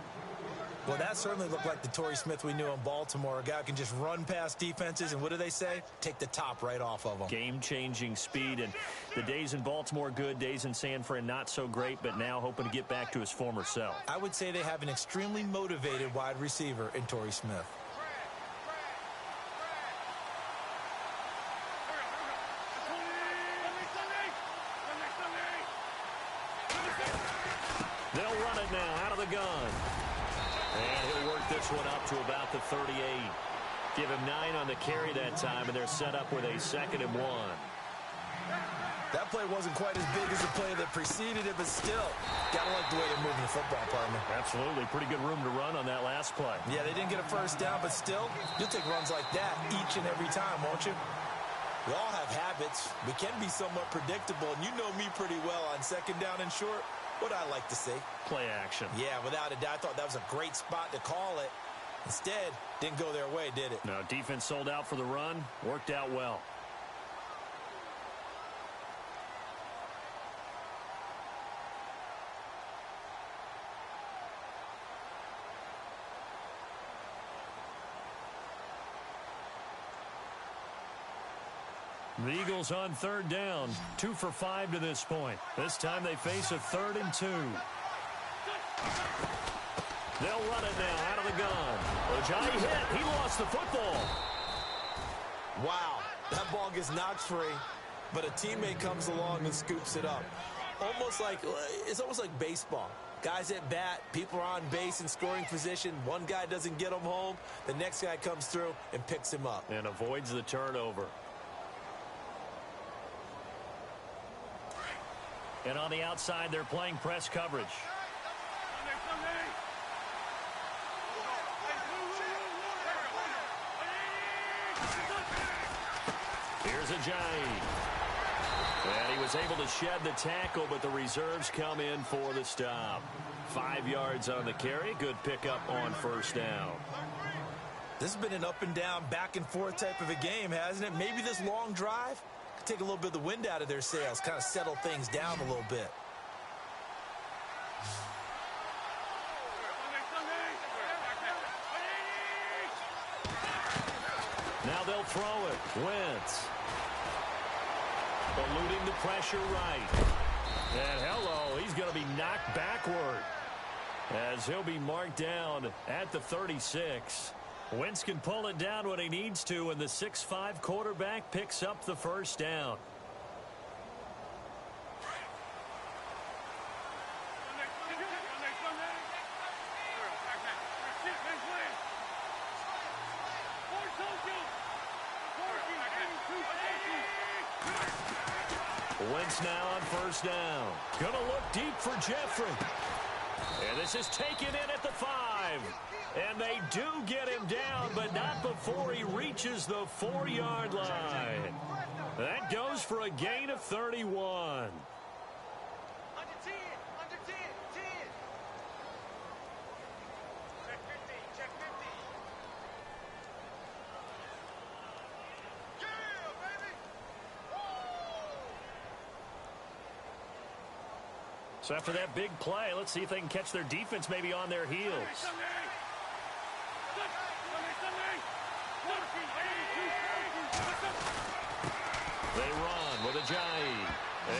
Well, that certainly looked like the Torrey Smith we knew in Baltimore. A guy who can just run past defenses, and what do they say? Take the top right off of them. Game-changing speed, and the days in Baltimore good, days in San Fran not so great, but now hoping to get back to his former self. I would say they have an extremely motivated wide receiver in Torrey Smith. They'll run it now out of the gun. And he'll work this one up to about the 38. Give him 9 on the carry that time, and they're set up with a 2nd and 1. That play wasn't quite as big as the play that preceded it, but still, gotta like the way they're moving the football, partner. Absolutely. Pretty good room to run on that last play. Yeah, they didn't get a first down, but still, you'll take runs like that each and every time, won't you? We all have habits. We can be somewhat predictable, and you know me pretty well on 2nd down and short. What I like to see. Play action. Yeah, without a doubt. I thought that was a great spot to call it. Instead, didn't go their way, did it? No, defense sold out for the run. Worked out well. The Eagles on third down. 2 for 5 to this point. This time they face a 3rd and 2. They'll run it now out of the gun. Ojai hit. He lost the football. Wow. That ball gets knocked free, but a teammate comes along and scoops it up. It's almost like baseball. Guys at bat, people are on base in scoring position. One guy doesn't get him home. The next guy comes through and picks him up. And avoids the turnover. And on the outside, they're playing press coverage. Here's Ajayi. And he was able to shed the tackle, but the reserves come in for the stop. 5 yards on the carry. Good pickup on first down. This has been an up and down, back and forth type of a game, hasn't it? Maybe this long drive could take a little bit of the wind out of their sails, kind of settle things down a little bit. Now they'll throw it. Wentz. Eluding the pressure right. And hello, he's going to be knocked backward as he'll be marked down at the 36. Wentz can pull it down when he needs to, and the 6'5" quarterback picks up the first down. Wentz now on first down. Gonna look deep for Jeffrey. And this is taken in at the 5. And they do get him down, but not before he reaches the 4-yard line. That goes for a gain of 31. So after that big play, let's see if they can catch their defense maybe on their heels. They run with Ajayi.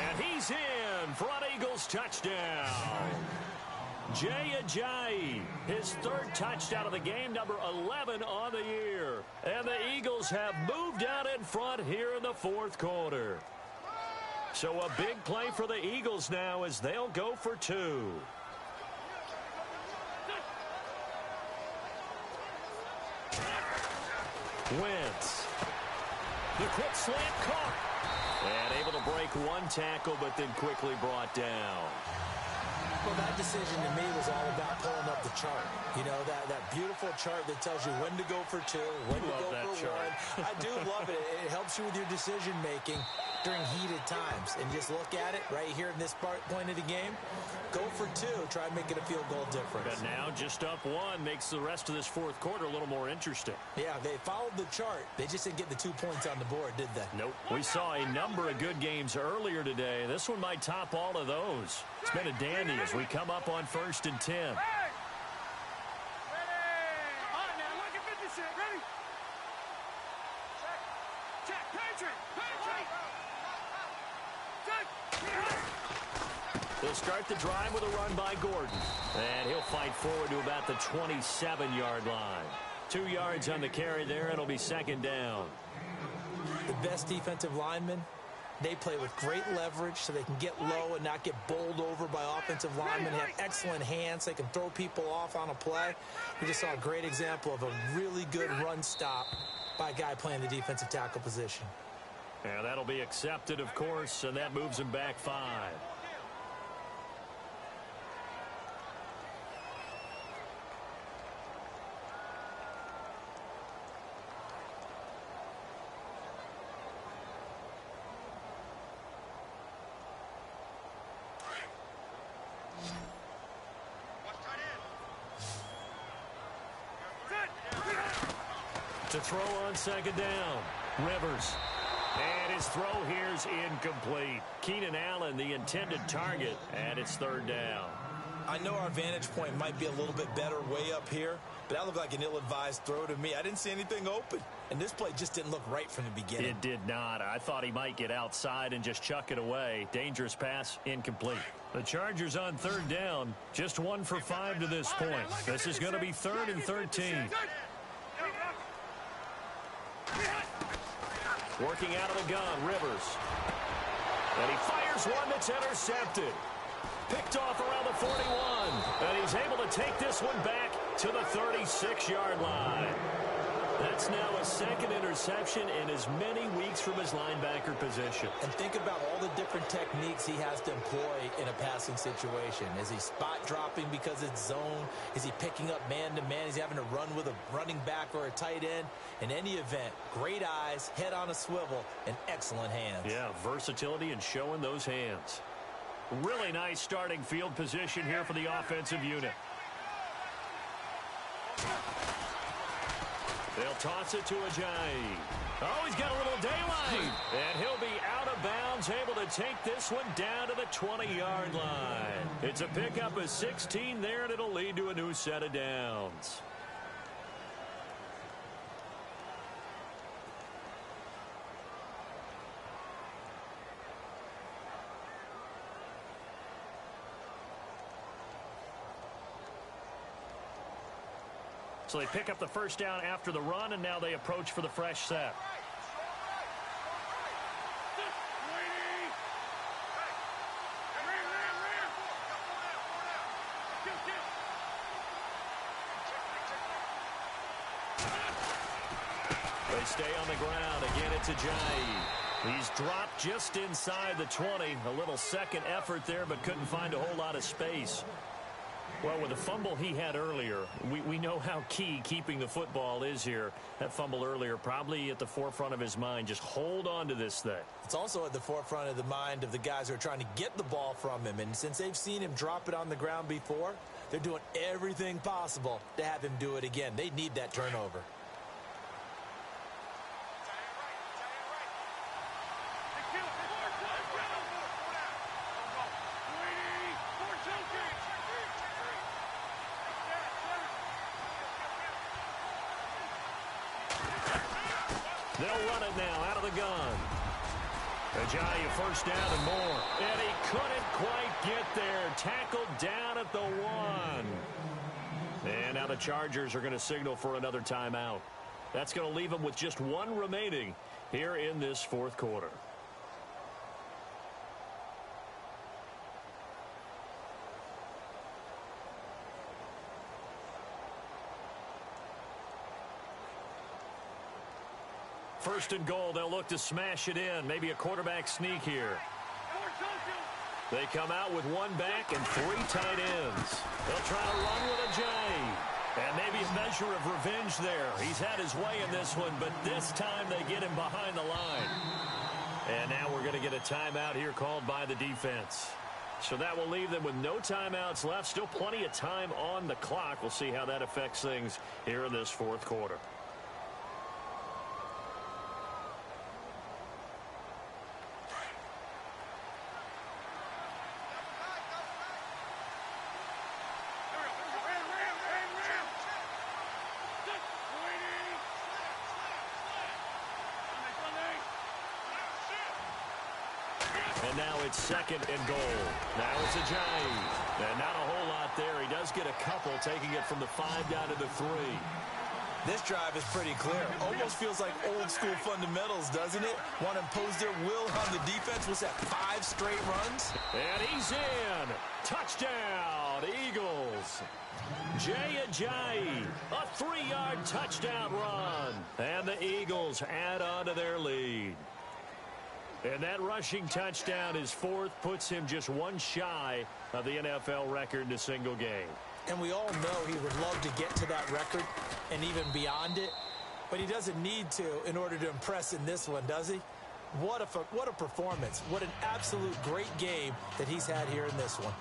And he's in for an Eagles touchdown. Jay Ajayi, his 3rd touchdown of the game, number 11 on the year. And the Eagles have moved out in front here in the 4th quarter. So a big play for the Eagles now as they'll go for 2. Wentz. The quick slant caught. And able to break one tackle, but then quickly brought down. Well, that decision to me was all about pulling up the chart. You know, that beautiful chart that tells you when to go for 2, when to go for 1. I do love it. It helps you with your decision-making during heated times. And just look at it right here in this point of the game. Go for 2. Try and make it a field goal difference. And now just up 1 makes the rest of this fourth quarter a little more interesting. Yeah, they followed the chart. They just didn't get the 2 points on the board, did they? Nope. We saw a number of good games earlier today. This one might top all of those. It's been a dandy as we come up on 1st and 10. Ready? Ready. All right, now, look at 56. Ready? Check. Patriot. They'll start the drive with a run by Gordon. And he'll fight forward to about the 27-yard line. 2 yards on the carry there, and it'll be 2nd down. The best defensive linemen, they play with great leverage so they can get low and not get bowled over by offensive linemen. They have excellent hands. They can throw people off on a play. We just saw a great example of a really good run stop by a guy playing the defensive tackle position. And that'll be accepted, of course, and that moves him back 5. To throw on 2nd down. Rivers. And his throw here's incomplete. Keenan Allen, the intended target, and it's 3rd down. I know our vantage point might be a little bit better way up here, but that looked like an ill-advised throw to me. I didn't see anything open, and this play just didn't look right from the beginning. It did not. I thought he might get outside and just chuck it away. Dangerous pass, incomplete. The Chargers on 3rd down, just 1 for 5 to this point. This is going to be 3rd and 13. Working out of the gun, Rivers. And he fires one that's intercepted. Picked off around the 41. And he's able to take this one back to the 36-yard line. That's now a 2nd interception in as many weeks from his linebacker position. And think about all the different techniques he has to employ in a passing situation. Is he spot dropping because it's zone? Is he picking up man-to-man? Is he having to run with a running back or a tight end? In any event, great eyes, head on a swivel, and excellent hands. Yeah, versatility and showing those hands. Really nice starting field position here for the offensive unit. They'll toss it to Ajayi. Oh, he's got a little daylight. And he'll be out of bounds, able to take this one down to the 20-yard line. It's a pickup of 16 there, and it'll lead to a new set of downs. So they pick up the 1st down after the run, and now they approach for the fresh set. They stay on the ground. Again, it's Ajayi. He's dropped just inside the 20. A little second effort there, but couldn't find a whole lot of space. Well, with the fumble he had earlier, we know how key keeping the football is here. That fumble earlier probably at the forefront of his mind. Just hold on to this thing. It's also at the forefront of the mind of the guys who are trying to get the ball from him. And since they've seen him drop it on the ground before, they're doing everything possible to have him do it again. They need that turnover. They'll run it now out of the gun. Ajayi 1st down and more. And he couldn't quite get there. Tackled down at the 1. And now the Chargers are going to signal for another timeout. That's going to leave them with just 1 remaining here in this 4th quarter. First and goal, they'll look to smash it in. Maybe a quarterback sneak here. They come out with one back and three tight ends. They'll try to run with a J. And maybe a measure of revenge there. He's had his way in this one, but this time they get him behind the line. And now we're going to get a timeout here called by the defense. So that will leave them with no timeouts left. Still plenty of time on the clock. We'll see how that affects things here in this fourth quarter. And now it's second and goal. Now it's a Giant. And not a whole lot there. He does get a couple, taking it from the 5 down to the 3. This drive is pretty clear. Almost feels like old school fundamentals, doesn't it? Want to impose their will on the defense. Was that 5 straight runs? And he's in. Touchdown, Eagles. Jay Ajayi, a 3-yard touchdown run. And the Eagles add on to their lead. And that rushing touchdown, his fourth, puts him just one shy of the NFL record in a single game. And we all know he would love to get to that record and even beyond it, but he doesn't need to in order to impress in this one, does he? What a performance. What an absolute great game that he's had here in this one.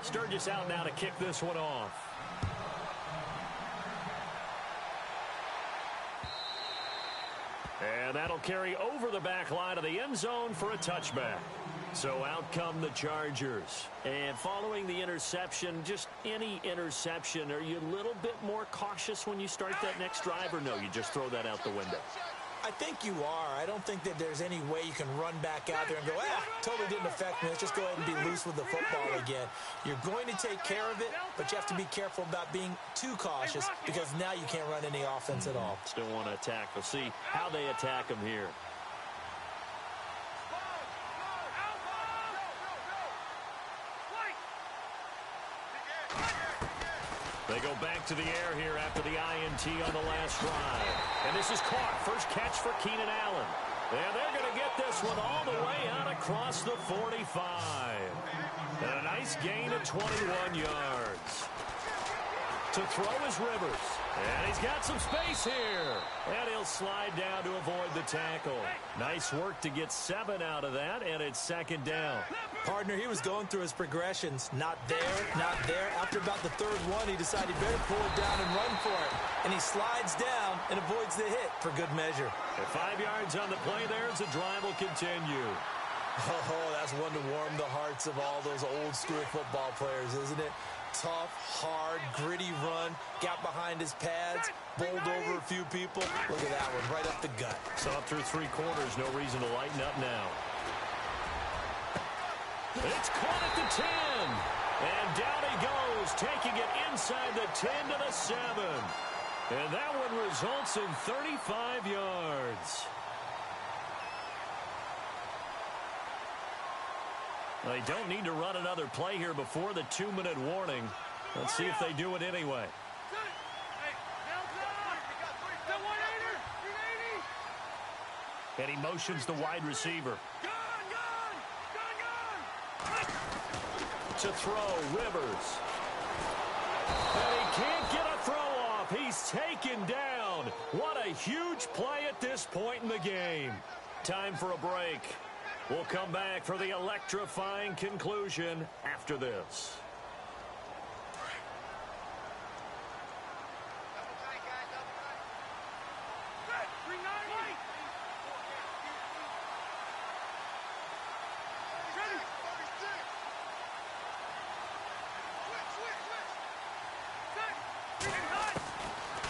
Sturgis out now to kick this one off. And that'll carry over the back line of the end zone for a touchback. So out come the Chargers. And following the interception, just any interception, are you a little bit more cautious when you start that next drive, or no, you just throw that out the window? I think you are. I don't think that there's any way you can run back out there and go, totally didn't affect me. Let's just go ahead and be loose with the football again. You're going to take care of it, but you have to be careful about being too cautious because now you can't run any offense at all. Still want to attack. We'll see how they attack him here. They go back to the air here after the INT on the last drive. And this is caught. First catch for Keenan Allen. And they're going to get this one all the way out across the 45. And a nice gain of 21 yards. To throw is Rivers. And he's got some space here. And he'll slide down to avoid the tackle. Nice work to get 7 out of that, and it's second down. Partner, he was going through his progressions. Not there, not there. After about the third one, he decided he better pull it down and run for it. And he slides down and avoids the hit for good measure. And 5 yards on the play there as the drive will continue. Oh, that's one to warm the hearts of all those old school football players, isn't it? Tough, hard, gritty run, got behind his pads, bowled over a few people. Look at that one, right up the gut. So up through 3 quarters, no reason to lighten up now. It's caught at the 10. And down he goes, taking it inside the 10 to the 7. And that one results in 35 yards. They don't need to run another play here before the 2-minute warning. Let's see if they do it anyway. And he motions the wide receiver. To throw, Rivers. And he can't get a throw off. He's taken down. What a huge play at this point in the game. Time for a break. We'll come back for the electrifying conclusion after this.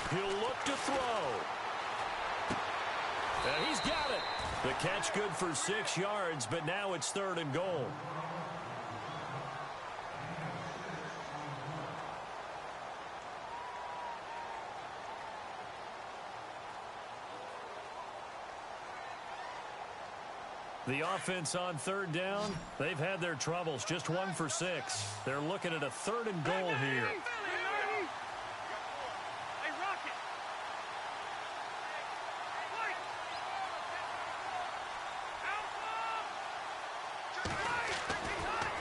He'll look to throw. And he's got it. The catch good for 6 yards, but now it's 3rd and goal. The offense on third down, they've had their troubles. Just 1 for 6. They're looking at a 3rd and goal here.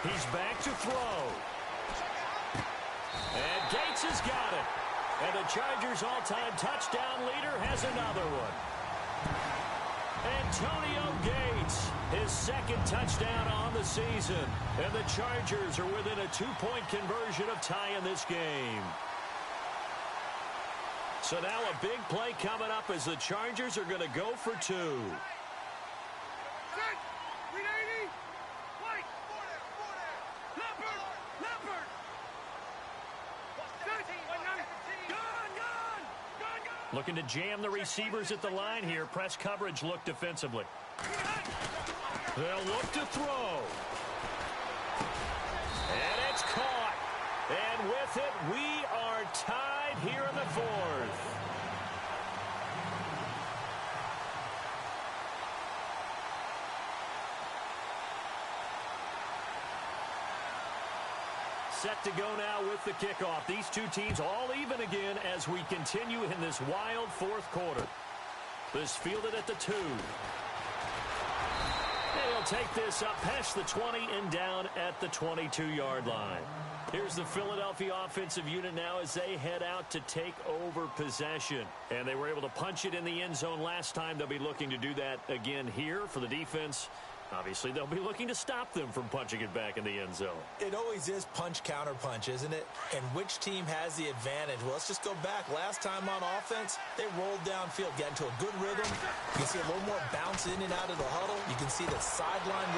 He's back to throw. And Gates has got it. And the Chargers' all-time touchdown leader has another one. Antonio Gates, his 2nd touchdown on the season. And the Chargers are within a 2-point conversion of tying this game. So now a big play coming up as the Chargers are going to go for 2. Looking to jam the receivers at the line here. Press coverage look defensively. They'll look to throw. And it's caught. And with it, we are tied here in the 4th. Set to go now with the kickoff. These two teams all even again as we continue in this wild 4th quarter. This fielded at the 2. They'll take this up past the 20 and down at the 22-yard line. Here's the Philadelphia offensive unit now as they head out to take over possession. And they were able to punch it in the end zone last time. They'll be looking to do that again here for the defense. Obviously, they'll be looking to stop them from punching it back in the end zone. It always is punch-counter-punch, isn't it? And which team has the advantage? Well, let's just go back. Last time on offense, they rolled downfield, got into a good rhythm. You can see a little more bounce in and out of the huddle. You can see the sideline.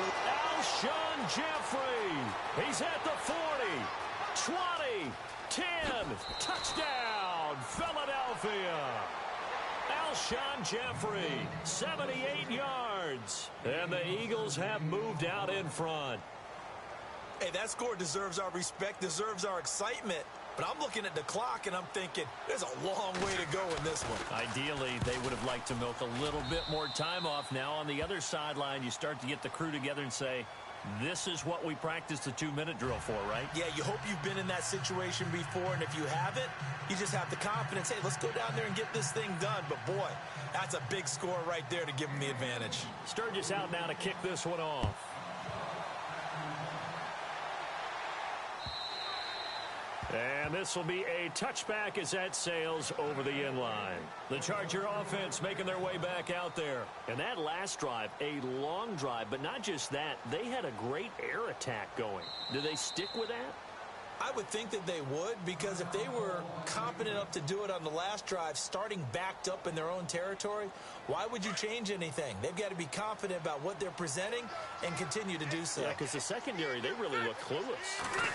Alshon Jeffrey. He's at the 40, 20, 10. Touchdown, Philadelphia. Alshon Jeffrey, 78 yards. And the Eagles have moved out in front. Hey, that score deserves our respect, deserves our excitement. But I'm looking at the clock, and I'm thinking, there's a long way to go in this one. Ideally, they would have liked to milk a little bit more time off. Now, on the other sideline, you start to get the crew together and say, this is what we practiced the 2-minute drill for, right? Yeah, you hope you've been in that situation before, and if you haven't, you just have the confidence, hey, let's go down there and get this thing done. But, boy, that's a big score right there to give them the advantage. Sturgis out now to kick this one off. And this will be a touchback as that sails over the end line. The Charger offense making their way back out there. And that last drive, a long drive, but not just that, they had a great air attack going. Do they stick with that? I would think that they would, because if they were competent enough to do it on the last drive, starting backed up in their own territory, why would you change anything? They've got to be confident about what they're presenting and continue to do so. Yeah, because the secondary, they really look clueless.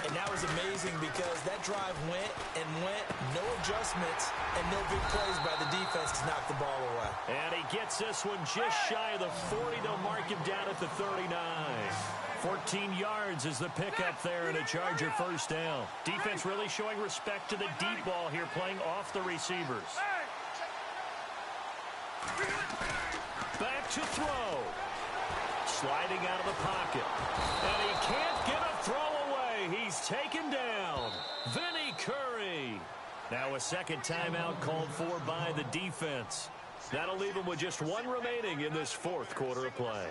And that was amazing because that drive went and went, no adjustments, and no big plays by the defense to knock the ball away. And he gets this one just shy of the 40. They'll mark him down at the 39. 14 yards is the pickup there and a Charger first down. Defense really showing respect to the deep ball here, playing off the receivers. Back to throw. Sliding out of the pocket. And he can't get a throw away. He's taken down. Vinny Curry. Now a second timeout called for by the defense. That'll leave him with just one remaining in this 4th quarter of play.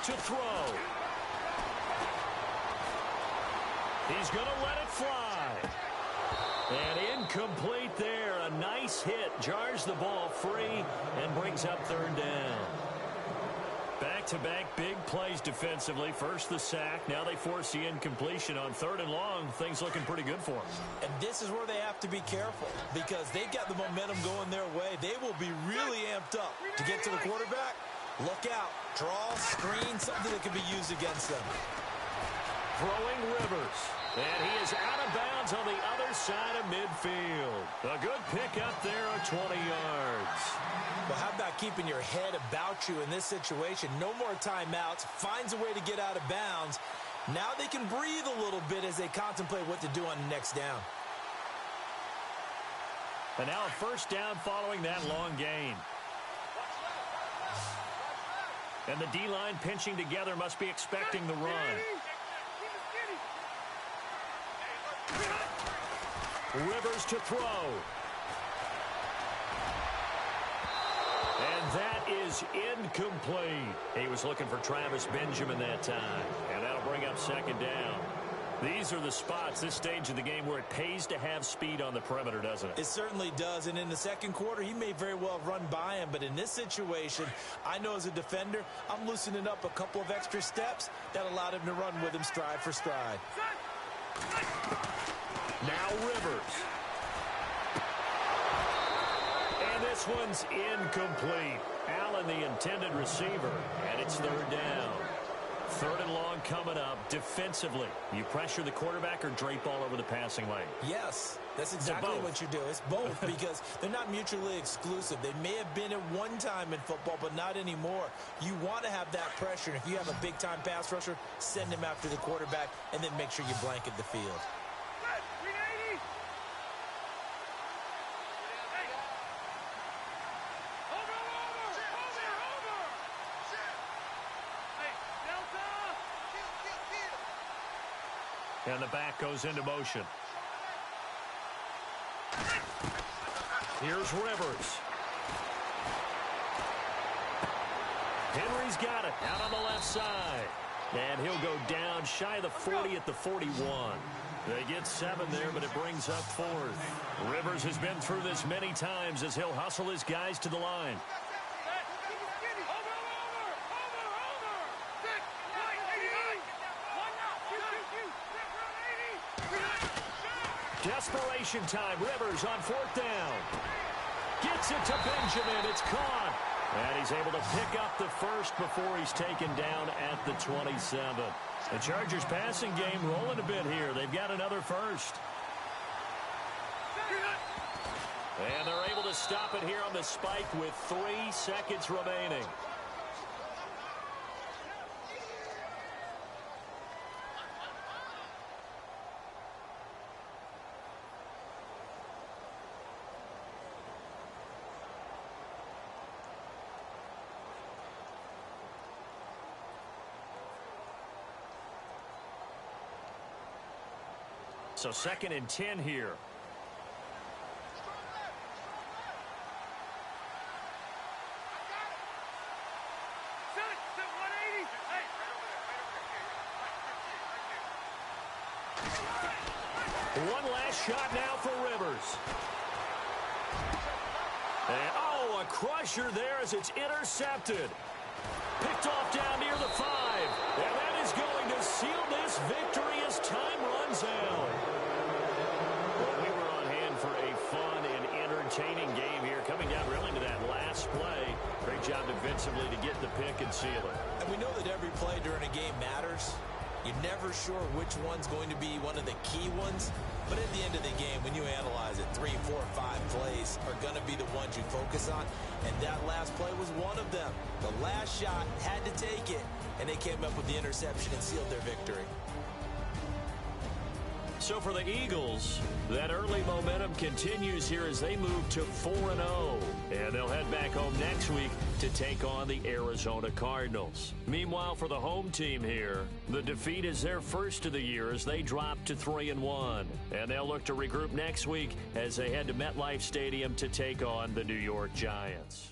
To throw. He's going to let it fly. And incomplete there. A nice hit. Jars the ball free and brings up 3rd down. Back-to-back big plays defensively. First the sack. Now they force the incompletion on 3rd and long. Things looking pretty good for them. And this is where they have to be careful because they've got the momentum going their way. They will be really amped up to get to the quarterback. Look out. Draw, screen, something that can be used against them. Throwing Rivers. And he is out of bounds on the other side of midfield. A good pickup there of 20 yards. Well, how about keeping your head about you in this situation? No more timeouts. Finds a way to get out of bounds. Now they can breathe a little bit as they contemplate what to do on the next down. And now a first down following that long gain. And the D-line pinching together must be expecting the run. Rivers to throw. And that is incomplete. He was looking for Travis Benjamin that time. And that'll bring up second down. These are the spots, this stage of the game, where it pays to have speed on the perimeter, doesn't it? It certainly does. And in the second quarter, he may very well run by him. But in this situation, I know as a defender, I'm loosening up a couple of extra steps that allowed him to run with him stride for stride. Now Rivers. And this one's incomplete. Allen, the intended receiver, and it's third down. Third and long coming up. Defensively, you pressure the quarterback or drape all over the passing lane? Yes, that's exactly what you do. It's both because they're not mutually exclusive. They may have been at one time in football, but not anymore. You want to have that pressure. And if you have a big-time pass rusher, send him after the quarterback and then make sure you blanket the field. And the back goes into motion. Here's Rivers. Henry's got it out on the left side. And he'll go down shy of the 40 at the 41. They get 7 there, but it brings up 4th. Rivers has been through this many times as he'll hustle his guys to the line. Desperation time. Rivers on 4th down. Gets it to Benjamin. It's caught. And he's able to pick up the first before he's taken down at the 27. The Chargers passing game rolling a bit here. They've got another first. And they're able to stop it here on the spike with 3 seconds remaining. So 2nd and 10 here. One last shot now for Rivers. And, oh, a crusher there as it's intercepted. Picked off down near the 5. And that is going to seal this victory as time runs out. Well, we were on hand for a fun and entertaining game here, coming down really to that last play. Great job defensively to get the pick and seal it. And we know that every play during a game matters. You're never sure which one's going to be one of the key ones. But at the end of the game, when you analyze it, 3, 4, 5 plays are going to be the ones you focus on. And that last play was one of them. The last shot had to take it, and they came up with the interception and sealed their victory. So for the Eagles, that early momentum continues here as they move to 4-0. And they'll head back home next week to take on the Arizona Cardinals. Meanwhile, for the home team here, the defeat is their first of the year as they drop to 3-1. And they'll look to regroup next week as they head to MetLife Stadium to take on the New York Giants.